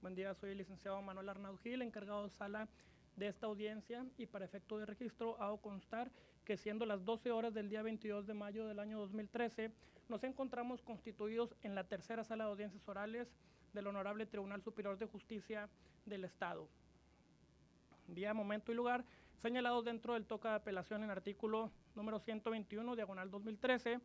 Buen día, soy el licenciado Manuel Arnaud Gil, encargado de sala de esta audiencia, y para efecto de registro hago constar que siendo las 12 horas del día 22 de mayo del año 2013, nos encontramos constituidos en la tercera sala de audiencias orales del Honorable Tribunal Superior de Justicia del Estado. Día, momento y lugar señalados dentro del toca de apelación en artículo número 121, diagonal 2013,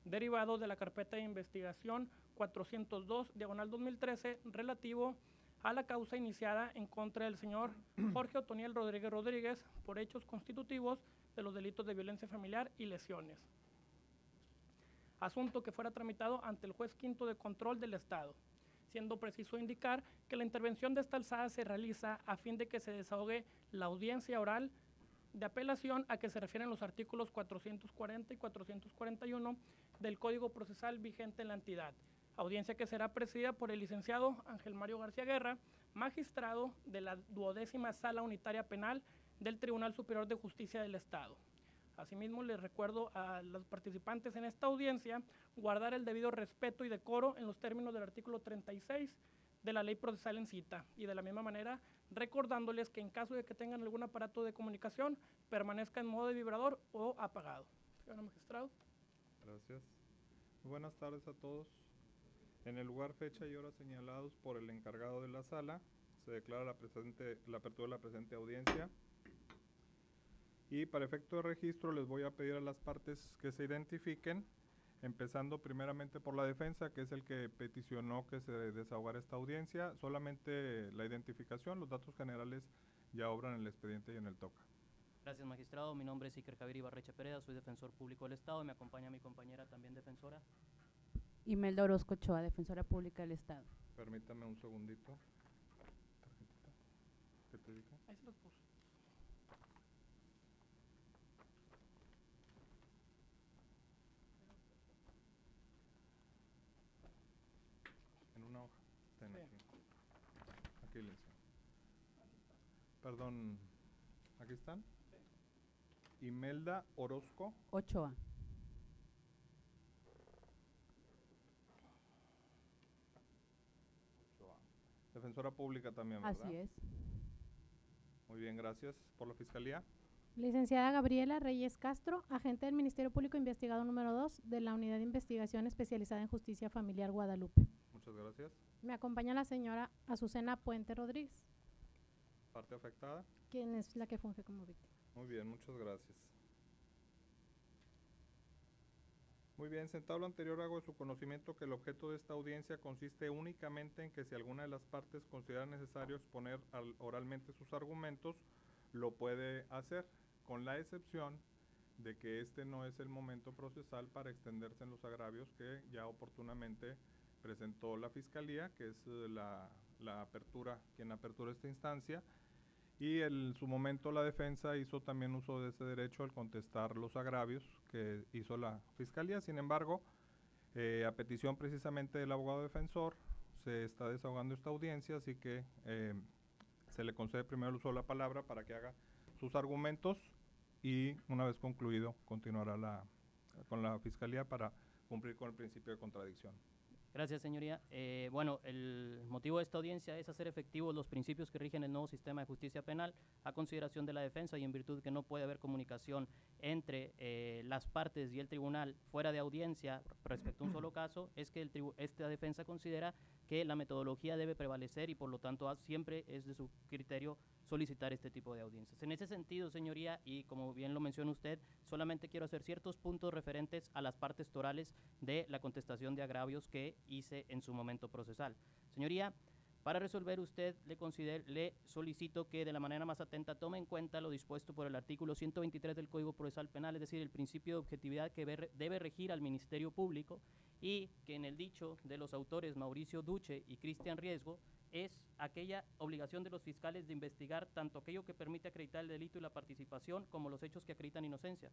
derivado de la carpeta de investigación 402, diagonal 2013, relativo a la causa iniciada en contra del señor Jorge Otoniel Rodríguez Rodríguez por hechos constitutivos de los delitos de violencia familiar y lesiones. Asunto que fuera tramitado ante el juez quinto de control del Estado, siendo preciso indicar que la intervención de esta alzada se realiza a fin de que se desahogue la audiencia oral de apelación a que se refieren los artículos 440 y 441 del Código Procesal vigente en la entidad. Audiencia que será presidida por el licenciado Ángel Mario García Guerra, magistrado de la 12ª Sala Unitaria Penal del Tribunal Superior de Justicia del Estado. Asimismo, les recuerdo a los participantes en esta audiencia guardar el debido respeto y decoro en los términos del artículo 36 de la Ley Procesal en cita, y de la misma manera recordándoles que en caso de que tengan algún aparato de comunicación permanezca en modo de vibrador o apagado. Señor magistrado. Gracias. Muy buenas tardes a todos. En el lugar, fecha y hora señalados por el encargado de la sala, se declara la apertura de la presente audiencia. Y para efecto de registro les voy a pedir a las partes que se identifiquen, empezando primeramente por la defensa, que es el que peticionó que se desahogara esta audiencia. Solamente la identificación, los datos generales ya obran en el expediente y en el toca. Gracias, magistrado. Mi nombre es Iker Javier Ibarreche Pereda, soy defensor público del Estado. Me acompaña mi compañera, también defensora. Imelda Orozco Ochoa, defensora pública del Estado. Permítame un segundito. Tarjetita. ¿Qué te dije? Ahí se los puse. En una hoja. Ten Sí. Aquí, licenciado. Perdón, ¿aquí están? Sí. Imelda Orozco Ochoa. Defensora pública también, ¿verdad? Así es. Muy bien, gracias. ¿Por la Fiscalía? Licenciada Gabriela Reyes Castro, agente del Ministerio Público Investigado número 2 de la Unidad de Investigación Especializada en Justicia Familiar Guadalupe. Muchas gracias. Me acompaña la señora Azucena Puente Rodríguez, ¿Parte afectada? quien es la que funge como víctima. Muy bien, muchas gracias. Muy bien, sentado lo anterior, hago de su conocimiento que el objeto de esta audiencia consiste únicamente en que si alguna de las partes considera necesario exponer oralmente sus argumentos, lo puede hacer, con la excepción de que este no es el momento procesal para extenderse en los agravios que ya oportunamente presentó la Fiscalía, que es quien apertura esta instancia, y en su momento la defensa hizo también uso de ese derecho al contestar los agravios que hizo la Fiscalía. Sin embargo, a petición precisamente del abogado defensor, se está desahogando esta audiencia, así que se le concede primero el uso de la palabra para que haga sus argumentos, y una vez concluido continuará con la Fiscalía para cumplir con el principio de contradicción. Gracias, señoría. Bueno, el motivo de esta audiencia es hacer efectivos los principios que rigen el nuevo sistema de justicia penal a consideración de la defensa, y en virtud de que no puede haber comunicación entre las partes y el tribunal fuera de audiencia respecto a un solo caso, es que esta defensa considera que la metodología debe prevalecer y por lo tanto siempre es de su criterio solicitar este tipo de audiencias. En ese sentido, señoría, y como bien lo menciona usted, solamente quiero hacer ciertos puntos referentes a las partes torales de la contestación de agravios que hice en su momento procesal. Señoría, para resolver usted le solicito que de la manera más atenta tome en cuenta lo dispuesto por el artículo 123 del Código Procesal Penal, es decir, el principio de objetividad que debe regir al Ministerio Público, y que en el dicho de los autores Mauricio Duche y Cristian Riesgo es aquella obligación de los fiscales de investigar tanto aquello que permite acreditar el delito y la participación como los hechos que acreditan inocencia.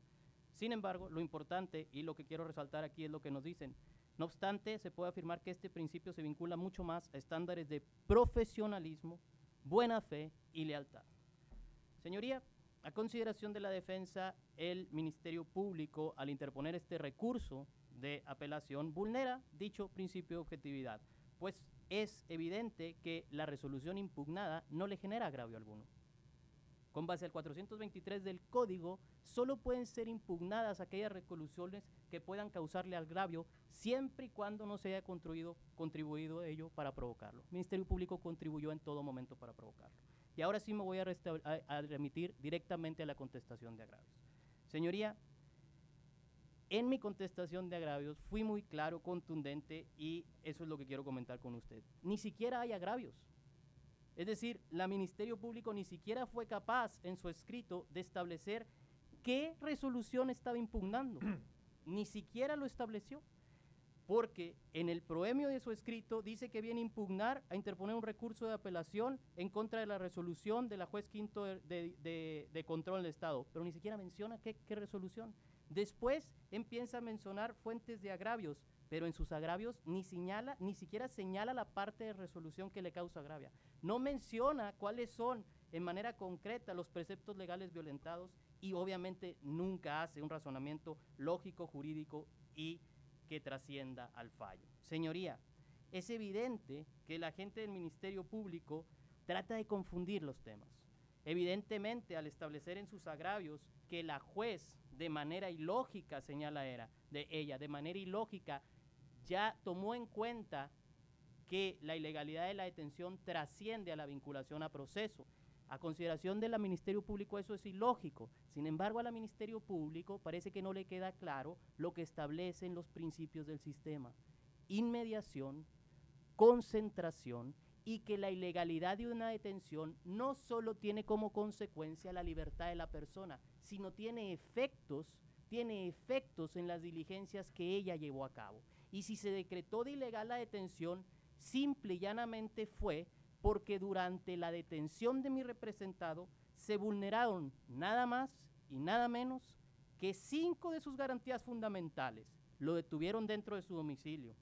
Sin embargo, lo importante y lo que quiero resaltar aquí es lo que nos dicen. No obstante, se puede afirmar que este principio se vincula mucho más a estándares de profesionalismo, buena fe y lealtad. Señoría, a consideración de la defensa, el Ministerio Público, al interponer este recurso de apelación, vulnera dicho principio de objetividad, pues es evidente que la resolución impugnada no le genera agravio alguno. Con base al 423 del Código, solo pueden ser impugnadas aquellas resoluciones que puedan causarle agravio siempre y cuando no se haya contribuido ello para provocarlo. El Ministerio Público contribuyó en todo momento para provocarlo. Y ahora sí me voy a remitir directamente a la contestación de agravios. Señoría, en mi contestación de agravios fui muy claro, contundente, y eso es lo que quiero comentar con usted. Ni siquiera hay agravios. Es decir, el Ministerio Público ni siquiera fue capaz en su escrito de establecer qué resolución estaba impugnando. Ni siquiera lo estableció, porque en el proemio de su escrito dice que viene a impugnar, a interponer un recurso de apelación en contra de la resolución de la juez quinto de control del Estado, pero ni siquiera menciona qué resolución. Después empieza a mencionar fuentes de agravios, pero en sus agravios ni siquiera señala la parte de resolución que le causa agravio. No menciona cuáles son en manera concreta los preceptos legales violentados y obviamente nunca hace un razonamiento lógico, jurídico y que trascienda al fallo. Señoría, es evidente que la gente del Ministerio Público trata de confundir los temas. Evidentemente, al establecer en sus agravios que la juez de manera ilógica, de manera ilógica, ya tomó en cuenta que la ilegalidad de la detención trasciende a la vinculación a proceso. A consideración del Ministerio Público eso es ilógico. Sin embargo, al Ministerio Público parece que no le queda claro lo que establecen los principios del sistema. Inmediación, concentración y que la ilegalidad de una detención no solo tiene como consecuencia la libertad de la persona, sino tiene efectos en las diligencias que ella llevó a cabo. Y si se decretó de ilegal la detención, simple y llanamente fue porque durante la detención de mi representado se vulneraron nada más y nada menos que 5 de sus garantías fundamentales. Lo detuvieron dentro de su domicilio.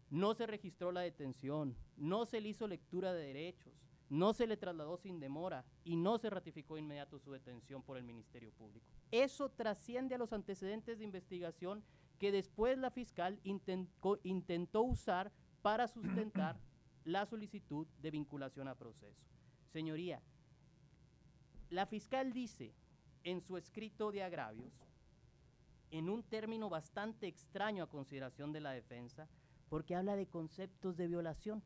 No se registró la detención, no se le hizo lectura de derechos, no se le trasladó sin demora y no se ratificó de inmediato su detención por el Ministerio Público. Eso trasciende a los antecedentes de investigación que después la fiscal intentó usar para sustentar la solicitud de vinculación a proceso. Señoría, la fiscal dice en su escrito de agravios, en un término bastante extraño a consideración de la defensa, porque habla de conceptos de violación.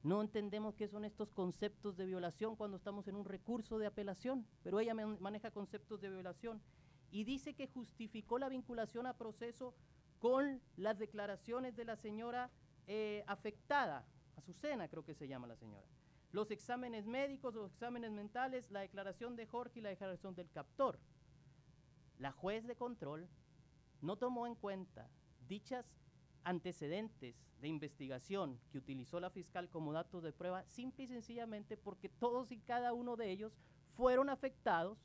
No entendemos qué son estos conceptos de violación cuando estamos en un recurso de apelación, pero ella maneja conceptos de violación y dice que justificó la vinculación a proceso con las declaraciones de la señora afectada, Azucena creo que se llama la señora, los exámenes médicos, los exámenes mentales, la declaración de Jorge y la declaración del captor. La juez de control no tomó en cuenta dichas antecedentes de investigación que utilizó la fiscal como datos de prueba, simple y sencillamente porque todos y cada uno de ellos fueron afectados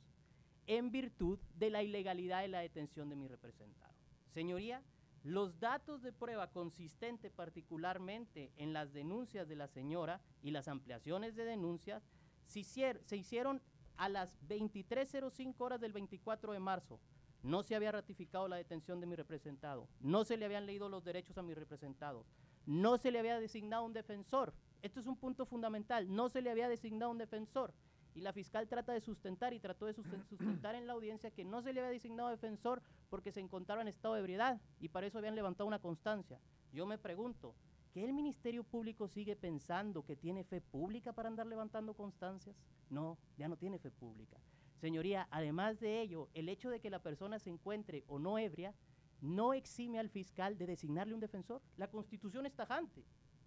en virtud de la ilegalidad de la detención de mi representado. Señoría, los datos de prueba consistentes particularmente en las denuncias de la señora y las ampliaciones de denuncias se hicieron a las 23:05 horas del 24 de marzo. No se había ratificado la detención de mi representado, no se le habían leído los derechos a mi representado, no se le había designado un defensor. Esto es un punto fundamental, no se le había designado un defensor. Y la fiscal trata de sustentar y trató de sustentar en la audiencia que no se le había designado defensor porque se encontraba en estado de ebriedad y para eso habían levantado una constancia. Yo me pregunto, ¿que el Ministerio Público sigue pensando que tiene fe pública para andar levantando constancias? No, ya no tiene fe pública. Señoría, además de ello, el hecho de que la persona se encuentre o no ebria no exime al fiscal de designarle un defensor. La Constitución es tajante,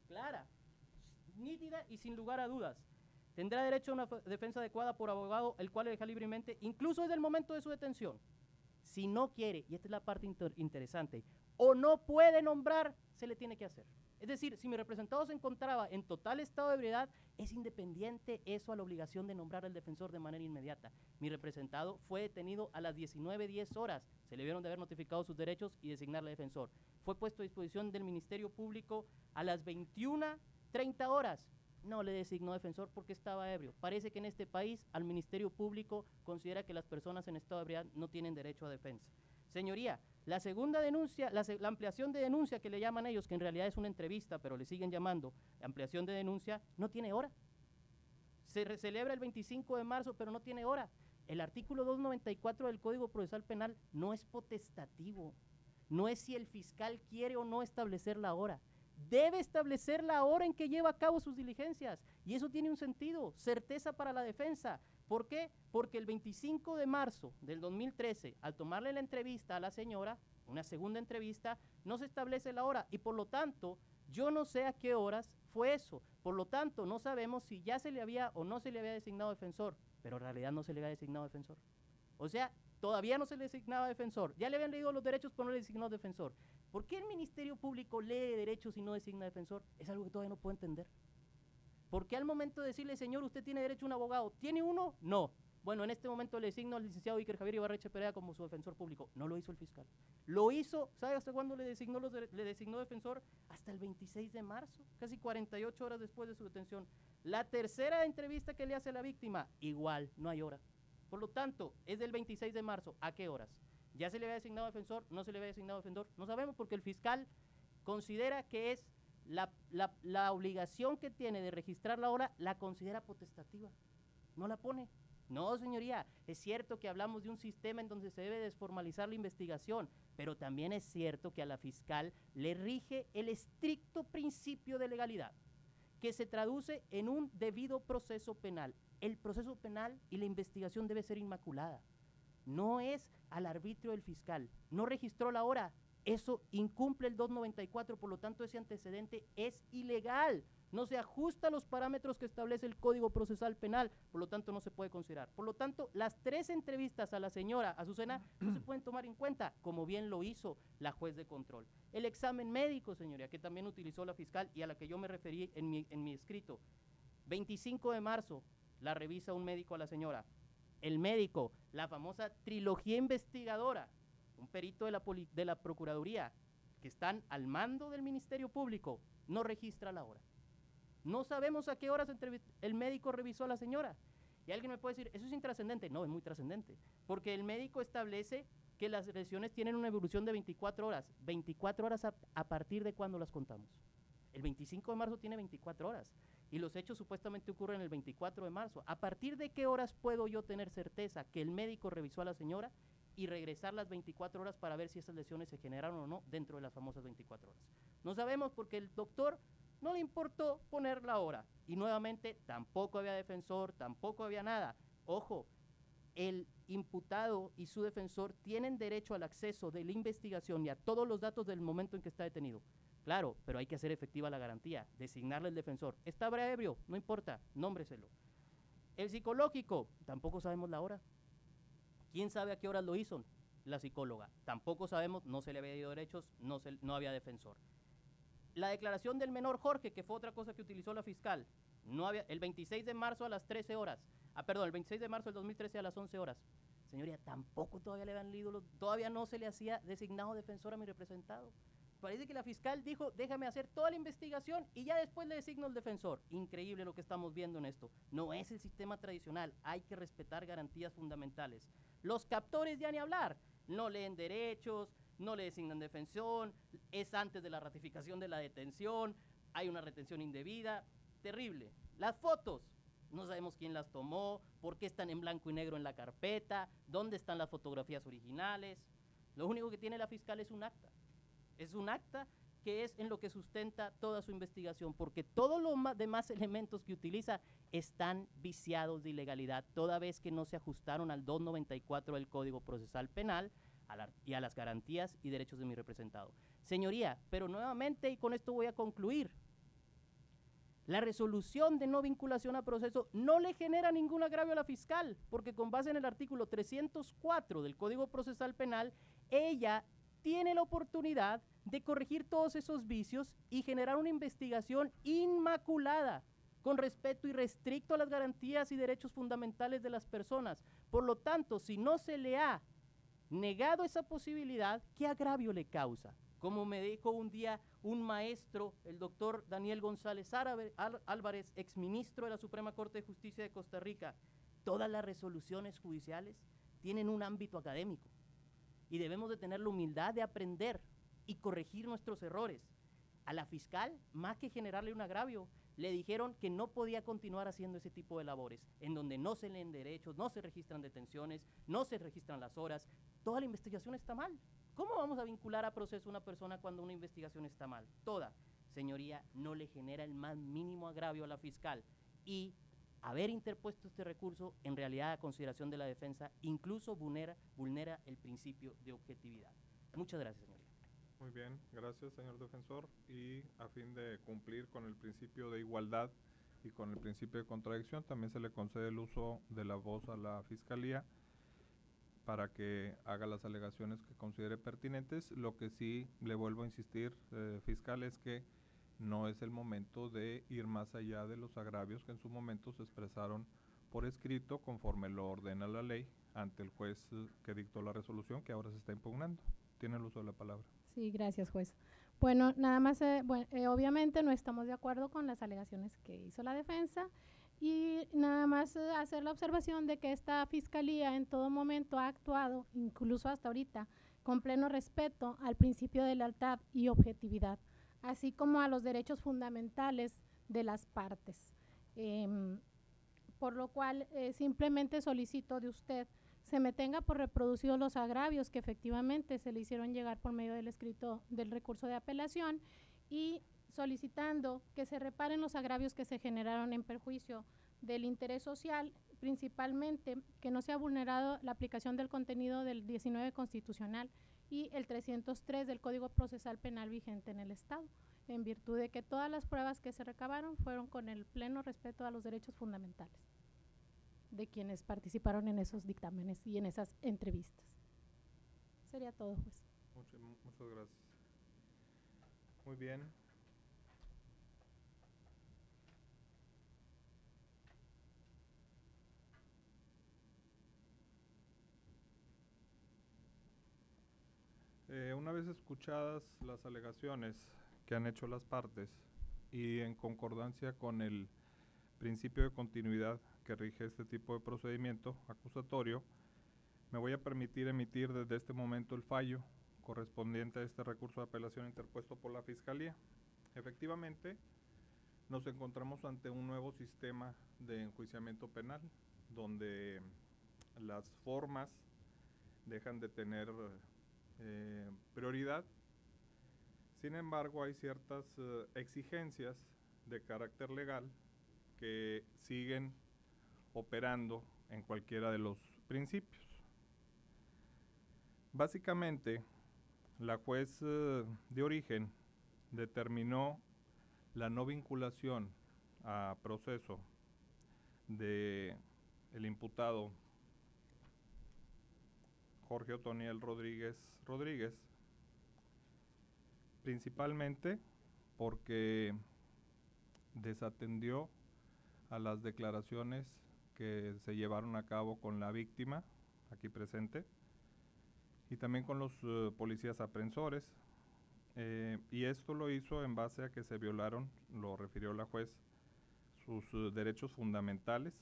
clara, nítida y sin lugar a dudas. Tendrá derecho a una defensa adecuada por abogado, el cual elige libremente, incluso desde el momento de su detención. Si no quiere, y esta es la parte interesante, o no puede nombrar, se le tiene que hacer. Es decir, si mi representado se encontraba en total estado de ebriedad, es independiente eso a la obligación de nombrar al defensor de manera inmediata. Mi representado fue detenido a las 19:10 horas, se le debieron de haber notificado sus derechos y designarle defensor. Fue puesto a disposición del Ministerio Público a las 21:30 horas. No le designó defensor porque estaba ebrio. Parece que en este país al Ministerio Público considera que las personas en estado de ebriedad no tienen derecho a defensa. Señoría, la segunda denuncia, la ampliación de denuncia que le llaman ellos, que en realidad es una entrevista, pero le siguen llamando ampliación de denuncia, no tiene hora. Se celebra el 25 de marzo, pero no tiene hora. El artículo 294 del Código Procesal Penal no es potestativo. No es si el fiscal quiere o no establecer la hora. Debe establecer la hora en que lleva a cabo sus diligencias. Y eso tiene un sentido, certeza para la defensa. ¿Por qué? Porque el 25 de marzo del 2013, al tomarle la entrevista a la señora, una segunda entrevista, no se establece la hora y por lo tanto, yo no sé a qué horas fue eso. Por lo tanto, no sabemos si ya se le había o no se le había designado defensor, pero en realidad no se le había designado defensor. O sea, todavía no se le designaba defensor. Ya le habían leído los derechos, pero no le designó defensor. ¿Por qué el Ministerio Público lee derechos y no designa defensor? Es algo que todavía no puedo entender. ¿Por qué al momento de decirle, señor, usted tiene derecho a un abogado, ¿tiene uno? No. Bueno, en este momento le designo al licenciado Iker Javier Ibarreche Perea como su defensor público. No lo hizo el fiscal. Lo hizo, ¿sabe hasta cuándo le designó defensor? Hasta el 26 de marzo, casi 48 horas después de su detención. La tercera entrevista que le hace a la víctima, igual, no hay hora. Por lo tanto, es del 26 de marzo. ¿A qué horas? ¿Ya se le había designado defensor? ¿No se le había designado defensor? No sabemos porque el fiscal considera que es la obligación que tiene de registrar la hora, la considera potestativa. No la pone. No, señoría, es cierto que hablamos de un sistema en donde se debe desformalizar la investigación, pero también es cierto que a la fiscal le rige el estricto principio de legalidad, que se traduce en un debido proceso penal. El proceso penal y la investigación debe ser inmaculada. No es al arbitrio del fiscal. No registró la hora. Eso incumple el 294, por lo tanto ese antecedente es ilegal. No se ajusta a los parámetros que establece el Código Procesal Penal, por lo tanto no se puede considerar. Por lo tanto, las 3 entrevistas a la señora Azucena no se pueden tomar en cuenta, como bien lo hizo la juez de control. El examen médico, señoría, que también utilizó la fiscal y a la que yo me referí en mi escrito. 25 de marzo, la revisa un médico a la señora. El médico, la famosa trilogía investigadora, un perito de la Procuraduría, que están al mando del Ministerio Público, no registra la hora. No sabemos a qué horas el médico revisó a la señora. Y alguien me puede decir, eso es intrascendente. No, es muy trascendente, porque el médico establece que las lesiones tienen una evolución de 24 horas. 24 horas a partir de cuándo las contamos. El 25 de marzo tiene 24 horas y los hechos supuestamente ocurren el 24 de marzo. ¿A partir de qué horas puedo yo tener certeza que el médico revisó a la señora y regresar las 24 horas para ver si esas lesiones se generaron o no dentro de las famosas 24 horas? No sabemos porque el doctor no le importó poner la hora. Y nuevamente, tampoco había defensor, tampoco había nada. Ojo, el imputado y su defensor tienen derecho al acceso de la investigación y a todos los datos del momento en que está detenido. Claro, pero hay que hacer efectiva la garantía, designarle el defensor. ¿Estaba ebrio? No importa, nómbreselo. El psicológico, tampoco sabemos la hora. ¿Quién sabe a qué horas lo hizo? La psicóloga. Tampoco sabemos, no se le había dado derechos, no había defensor. La declaración del menor Jorge, que fue otra cosa que utilizó la fiscal, no había, el 26 de marzo a las 13 horas, el 26 de marzo del 2013 a las 11 horas. Señoría, tampoco todavía le habían leído, todavía no se le hacía designado defensor a mi representado. Parece que la fiscal dijo, déjame hacer toda la investigación y ya después le designo el defensor. Increíble lo que estamos viendo en esto. No es el sistema tradicional, hay que respetar garantías fundamentales. Los captores ya ni hablar, no leen derechos, no le designan defensor, es antes de la ratificación de la detención, hay una retención indebida, terrible. Las fotos, no sabemos quién las tomó, por qué están en blanco y negro en la carpeta, dónde están las fotografías originales. Lo único que tiene la fiscal es un acta. Es un acta que es en lo que sustenta toda su investigación, porque todos los demás elementos que utiliza están viciados de ilegalidad, toda vez que no se ajustaron al 294 del Código Procesal Penal y a las garantías y derechos de mi representado. Señoría, pero nuevamente, y con esto voy a concluir, la resolución de no vinculación a proceso no le genera ningún agravio a la fiscal, porque con base en el artículo 304 del Código Procesal Penal, ella tiene la oportunidad de corregir todos esos vicios y generar una investigación inmaculada, con respeto irrestricto a las garantías y derechos fundamentales de las personas. Por lo tanto, si no se le ha negado esa posibilidad, ¿qué agravio le causa? Como me dijo un día un maestro, el doctor Daniel González Álvarez, exministro de la Suprema Corte de Justicia de Costa Rica, todas las resoluciones judiciales tienen un ámbito académico. y debemos de tener la humildad de aprender y corregir nuestros errores. A la fiscal, más que generarle un agravio, le dijeron que no podía continuar haciendo ese tipo de labores, en donde no se leen derechos, no se registran detenciones, no se registran las horas. Toda la investigación está mal. ¿Cómo vamos a vincular a proceso a una persona cuando una investigación está mal? Toda. Señoría, no le genera el más mínimo agravio a la fiscal, y haber interpuesto este recurso, en realidad, a consideración de la defensa, incluso vulnera el principio de objetividad. Muchas gracias, señoría. Muy bien, gracias, señor defensor. Y a fin de cumplir con el principio de igualdad y con el principio de contradicción, también se le concede el uso de la voz a la Fiscalía para que haga las alegaciones que considere pertinentes. Lo que sí le vuelvo a insistir, fiscal, es que no es el momento de ir más allá de los agravios que en su momento se expresaron por escrito conforme lo ordena la ley ante el juez que dictó la resolución que ahora se está impugnando. Tiene el uso de la palabra. Sí, gracias, juez. Bueno, nada más, obviamente no estamos de acuerdo con las alegaciones que hizo la defensa, y nada más hacer la observación de que esta fiscalía en todo momento ha actuado, incluso hasta ahorita, con pleno respeto al principio de lealtad y objetividad, así como a los derechos fundamentales de las partes. Por lo cual, simplemente solicito de usted se me tenga por reproducidos los agravios que efectivamente se le hicieron llegar por medio del escrito del recurso de apelación, y solicitando que se reparen los agravios que se generaron en perjuicio del interés social, principalmente que no se ha vulnerado la aplicación del contenido del 19 constitucional y el 303 del Código Procesal Penal vigente en el Estado, en virtud de que todas las pruebas que se recabaron fueron con el pleno respeto a los derechos fundamentales de quienes participaron en esos dictámenes y en esas entrevistas. Sería todo, juez. Muchas gracias. Muy bien. Una vez escuchadas las alegaciones que han hecho las partes y en concordancia con el principio de continuidad que rige este tipo de procedimiento acusatorio, me voy a permitir emitir desde este momento el fallo correspondiente a este recurso de apelación interpuesto por la Fiscalía. Efectivamente, nos encontramos ante un nuevo sistema de enjuiciamiento penal, donde las formas dejan de tener prioridad. Sin embargo, hay ciertas exigencias de carácter legal que siguen operando en cualquiera de los principios. Básicamente, la juez de origen determinó la no vinculación a proceso de el imputado Jorge Otoniel Rodríguez, principalmente porque desatendió a las declaraciones que se llevaron a cabo con la víctima, aquí presente, y también con los policías aprensores, y esto lo hizo en base a que se violaron, lo refirió la juez, sus derechos fundamentales.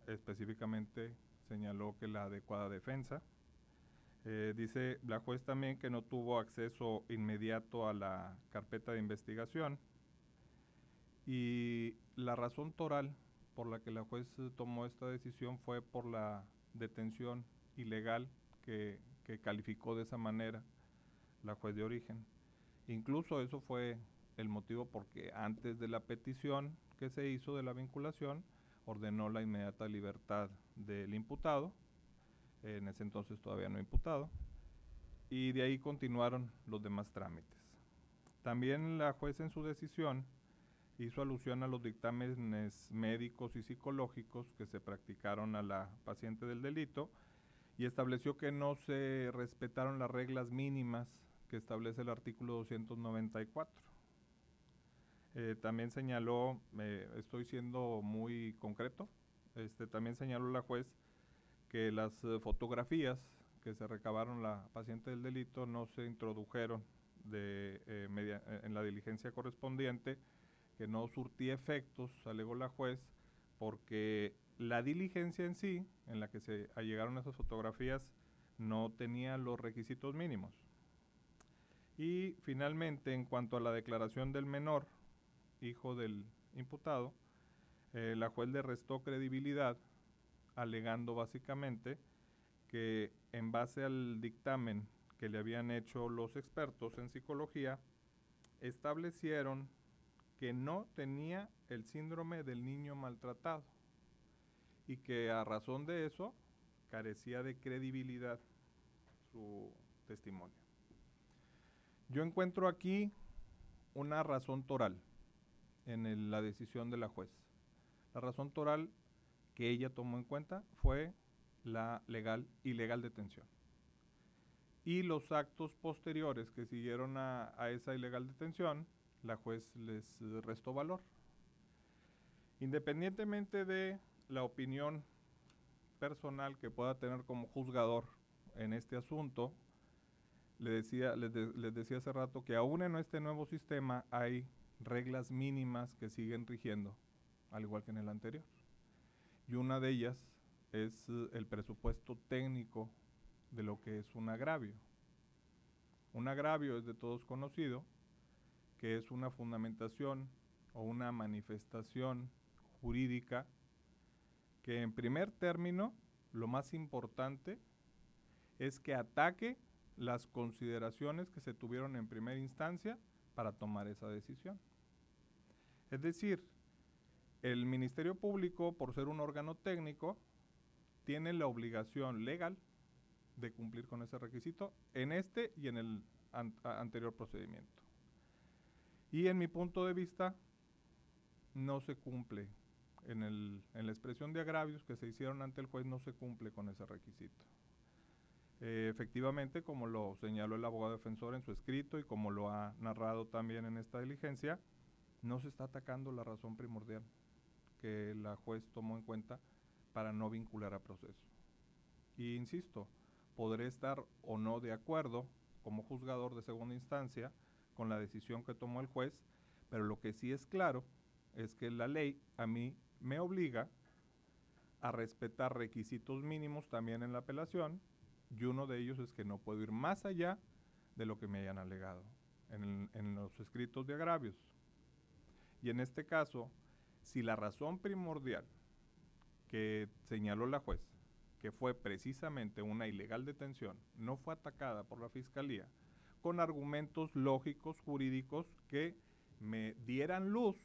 Específicamente señaló que la adecuada defensa. Dice la juez también que no tuvo acceso inmediato a la carpeta de investigación, y la razón toral por la que la juez tomó esta decisión fue por la detención ilegal que calificó de esa manera la juez de origen. Incluso eso fue el motivo porque antes de la petición que se hizo de la vinculación, ordenó la inmediata libertad del imputado, en ese entonces todavía no imputado, y de ahí continuaron los demás trámites. También la juez en su decisión hizo alusión a los dictámenes médicos y psicológicos que se practicaron a la paciente del delito y estableció que no se respetaron las reglas mínimas que establece el artículo 294. También señaló, estoy siendo muy concreto, también señaló la juez que las fotografías que se recabaron la paciente del delito no se introdujeron en la diligencia correspondiente, que no surtía efectos, alegó la juez, porque la diligencia en sí, en la que se allegaron esas fotografías, no tenía los requisitos mínimos. Y finalmente, en cuanto a la declaración del menor, hijo del imputado, la juez le restó credibilidad, alegando básicamente que en base al dictamen que le habían hecho los expertos en psicología, establecieron que no tenía el síndrome del niño maltratado y que a razón de eso carecía de credibilidad su testimonio. Yo encuentro aquí una razón toral en la decisión de la juez. La razón toral que ella tomó en cuenta fue la ilegal detención. Y los actos posteriores que siguieron a esa ilegal detención, la juez les restó valor. Independientemente de la opinión personal que pueda tener como juzgador en este asunto, les decía hace rato que aún en este nuevo sistema hay reglas mínimas que siguen rigiendo, al igual que en el anterior. Y una de ellas es el presupuesto técnico de lo que es un agravio. Un agravio es de todos conocido, que es una fundamentación o una manifestación jurídica que en primer término, lo más importante es que ataque las consideraciones que se tuvieron en primera instancia para tomar esa decisión. Es decir, el Ministerio Público, por ser un órgano técnico, tiene la obligación legal de cumplir con ese requisito en este y en el anterior procedimiento. Y en mi punto de vista, no se cumple. En la expresión de agravios que se hicieron ante el juez no se cumple con ese requisito. Efectivamente, como lo señaló el abogado defensor en su escrito y como lo ha narrado también en esta diligencia, no se está atacando la razón primordial que la juez tomó en cuenta para no vincular a proceso. Y insisto, podré estar o no de acuerdo como juzgador de segunda instancia con la decisión que tomó el juez, pero lo que sí es claro es que la ley a mí me obliga a respetar requisitos mínimos también en la apelación, y uno de ellos es que no puedo ir más allá de lo que me hayan alegado en los escritos de agravios. Y en este caso, si la razón primordial que señaló la juez, que fue precisamente una ilegal detención, no fue atacada por la Fiscalía, con argumentos lógicos, jurídicos, que me dieran luz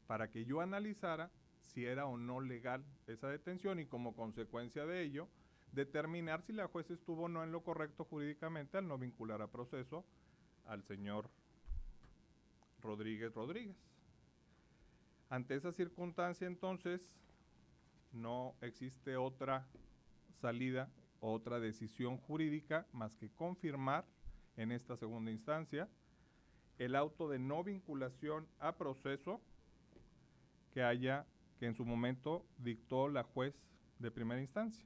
para que yo analizara si era o no legal esa detención y como consecuencia de ello, determinar si la juez estuvo o no en lo correcto jurídicamente al no vincular a proceso al señor Rodríguez. Ante esa circunstancia, entonces, no existe otra salida, otra decisión jurídica más que confirmar en esta segunda instancia el auto de no vinculación a proceso que en su momento dictó la juez de primera instancia.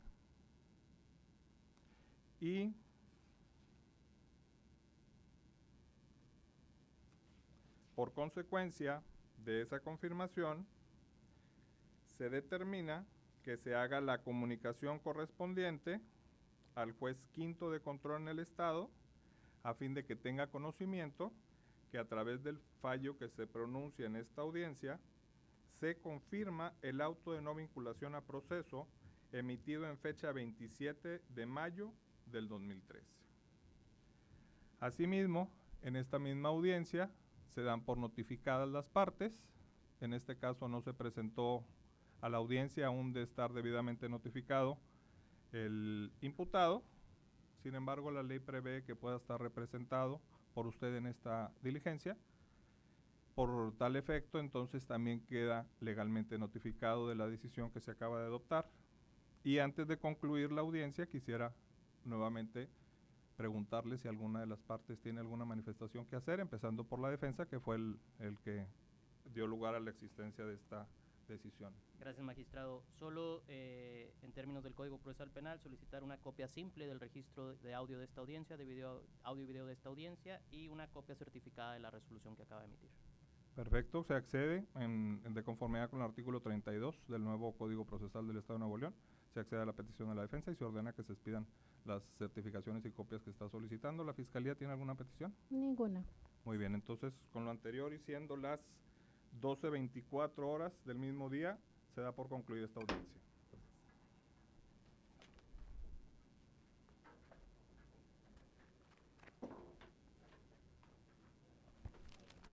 Y por consecuencia de esa confirmación, se determina que se haga la comunicación correspondiente al juez quinto de control en el Estado, a fin de que tenga conocimiento que a través del fallo que se pronuncia en esta audiencia, se confirma el auto de no vinculación a proceso emitido en fecha 27 de mayo del 2013. Asimismo, en esta misma audiencia se dan por notificadas las partes. En este caso no se presentó a la audiencia aún de estar debidamente notificado el imputado. Sin embargo, la ley prevé que pueda estar representado por usted en esta diligencia. Por tal efecto, entonces también queda legalmente notificado de la decisión que se acaba de adoptar. Y antes de concluir la audiencia, quisiera nuevamente preguntarle si alguna de las partes tiene alguna manifestación que hacer, empezando por la defensa, que fue el que dio lugar a la existencia de esta decisión. Gracias, magistrado. Solo en términos del Código Procesal Penal, solicitar una copia simple del registro de audio de esta audiencia, de audio y video de esta audiencia, y una copia certificada de la resolución que acaba de emitir. Perfecto, se accede de conformidad con el artículo 32 del nuevo Código Procesal del Estado de Nuevo León. se accede a la petición de la defensa y se ordena que se expidan las certificaciones y copias que está solicitando. ¿La Fiscalía tiene alguna petición? Ninguna. Muy bien, entonces con lo anterior y siendo las 12:24 horas del mismo día, se da por concluida esta audiencia.